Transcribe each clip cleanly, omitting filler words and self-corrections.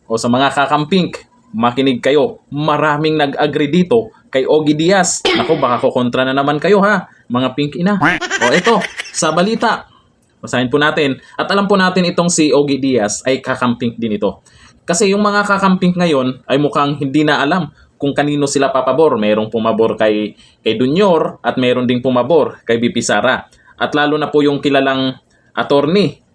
O sa mga kakamping, makinig kayo. Maraming nag-agree dito kay Ogie Diaz. Naku, baka kukontra na naman kayo ha, mga pink ina. O eto, sa balita. Basahin po natin. At alam po natin itong si Ogie Diaz ay kakamping din ito. Kasi yung mga kakamping ngayon ay mukhang hindi na alam kung kanino sila papabor. Merong pumabor kay Dunyor at meron ding pumabor kay BP Sara. At lalo na po yung kilalang attorney.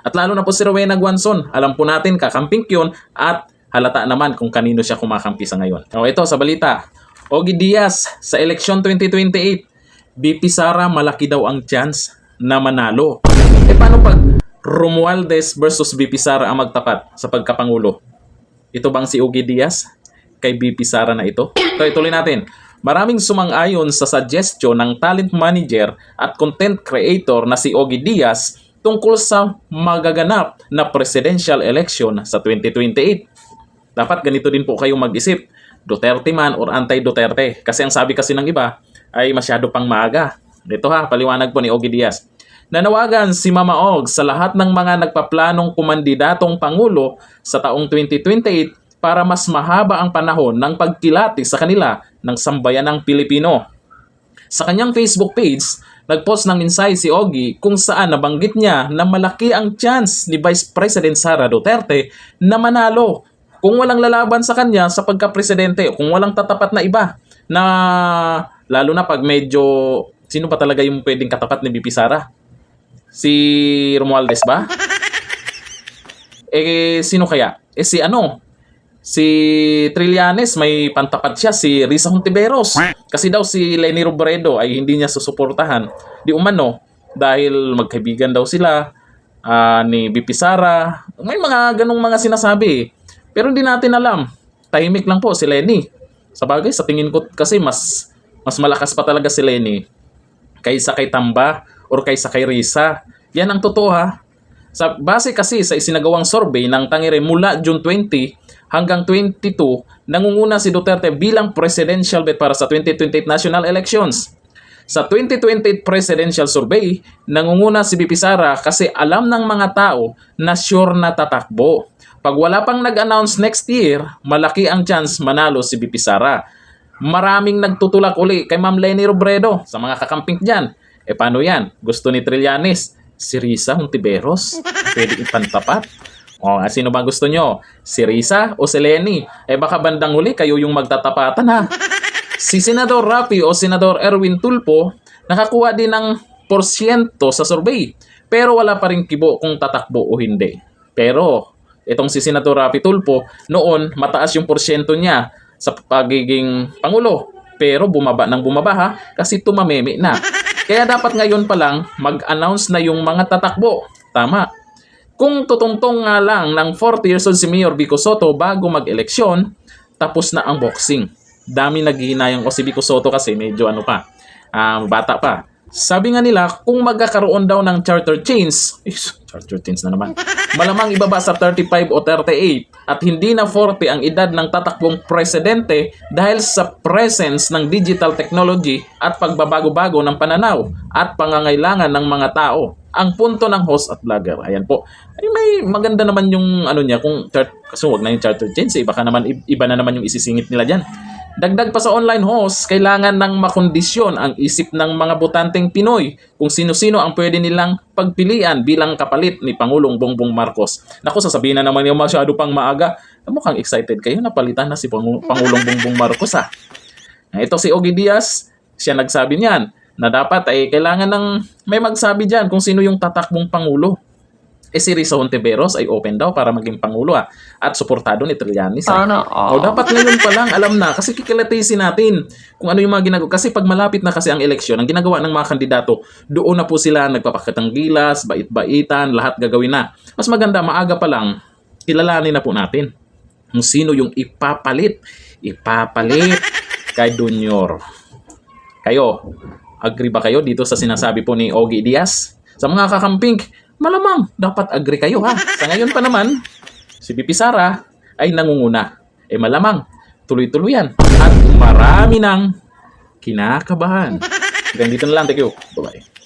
At lalo na po si Rowena Guanzon. Alam po natin kakamping yun at halata naman kung kanino siya kumakampi sa ngayon. O ito sa balita. Ogie Diaz sa eleksyon 2028. BP Sara malaki daw ang chance na manalo. E paano pag Romualdez versus BP Sara ang magtapat sa pagkapangulo? Ito bang si Ogie Diaz kay BP Sara na ito? So ituloy natin. Maraming sumang-ayon sa suggestion ng talent manager at content creator na si Ogie Diaz tungkol sa magaganap na presidential election sa 2028. Dapat ganito din po kayo mag-isip. Duterte man or anti-Duterte. Kasi ang sabi kasi ng iba ay masyado pang maaga. Dito ha, paliwanag po ni Ogie Diaz. Nanawagan si Mama Og sa lahat ng mga nagpaplanong kumandidatong Pangulo sa taong 2028 para mas mahaba ang panahon ng pagkilati sa kanila ng sambayanang Pilipino. Sa kanyang Facebook page, nagpost ng mensahe si Ogie kung saan nabanggit niya na malaki ang chance ni Vice President Sara Duterte na manalo kung walang lalaban sa kanya sa pagka-presidente o kung walang tatapat na iba na lalo na pag medyo sino ba talaga yung pwedeng katapat ni BP Sara? Si Romualdez ba? Sino kaya? Si si Trillanes may pantapat siya, si Risa Hontiveros. Kasi daw si Leni Robredo ay hindi niya susuportahan. Di umano dahil magkaibigan daw sila ni BP Sara. May mga ganong mga sinasabi. Pero hindi natin alam. Tahimik lang po si Leni. Sabagay, sa tingin ko kasi mas malakas pa talaga si Leni kaysa kay Tamba or kaysa kay Risa. Yan ang totoo ha. Base kasi sa isinagawang survey ng Tangere mula June 20 hanggang 22, nangunguna si Duterte bilang presidential bet para sa 2028 national elections. Sa 2028 presidential survey, nangunguna si BP Sara kasi alam ng mga tao na sure na tatakbo. Pag wala pang nag-announce next year, malaki ang chance manalo si BP Sara. Maraming nagtutulak uli kay Ma'am Leni Robredo sa mga kakamping dyan. Paano yan? Gusto ni Trillanes? Si Risa Hontiveros? Pwede ipantapat? O, sino ba gusto nyo? Si Risa o si Leni? Baka bandang uli kayo yung magtatapatan ha. Si Senador Rapi o Senador Erwin Tulfo nakakuha din ng porsyento sa survey. Pero wala pa rin kibo kung tatakbo o hindi. Pero itong si Senador Rapi Tulfo, noon mataas yung porsyento niya sa pagiging Pangulo. Pero bumaba ha kasi tumameme na. Kaya dapat ngayon pa lang mag-announce na yung mga tatakbo. Tama. Kung tutungtong nga lang ng 40 years old si Mayor Vico Soto bago mag-eleksyon, tapos na ang boxing. Dami naghihinayang ko si Vico Soto kasi medyo bata pa. Sabi nga nila, kung magkakaroon daw ng charter chains, charter chains na naman, malamang ibaba sa 35 o 38 at hindi na 40 ang edad ng tatakbong presidente dahil sa presence ng digital technology at pagbabago-bago ng pananaw at pangangailangan ng mga tao. Ang punto ng host at vlogger. Ayan po. May maganda naman yung niya, kung kasi wag na yung charter chains, baka naman iba na naman yung isisingit nila dyan. Dagdag pa sa online host, kailangan ng makondisyon ang isip ng mga botanteng Pinoy kung sino-sino ang pwede nilang pagpilian bilang kapalit ni Pangulong Bongbong Marcos. Naku, sasabihin na naman yung masyado pang maaga. Mukhang excited kayo na palitan na si Pangulong Bongbong Marcos ha. Ito si Ogie Diaz, siya nagsabi niyan na dapat kailangan ng may magsabi dyan kung sino yung tatakbong Pangulo. Si Risa Hontiveros ay open daw para maging Pangulo at suportado ni Trillanes. O dapat ngayon pa lang alam na kasi kikilatisin natin kung ano yung mga ginagawa. Kasi pag malapit na kasi ang eleksyon, ang ginagawa ng mga kandidato, doon na po sila nagpapakitang gilas, bait-baitan, lahat gagawin na. Mas maganda, maaga pa lang, kilalanin na po natin kung sino yung ipapalit kay Dunyor. Kayo, agree ba kayo dito sa sinasabi po ni Ogie Diaz? Sa mga kakamping, malamang dapat agree kayo ha. Sa ngayon pa naman, si BP Sara ay nangunguna. Malamang tuloy-tuloy yan. At marami nang kinakabahan. Hanggang dito na lang. Thank you. Bye-bye.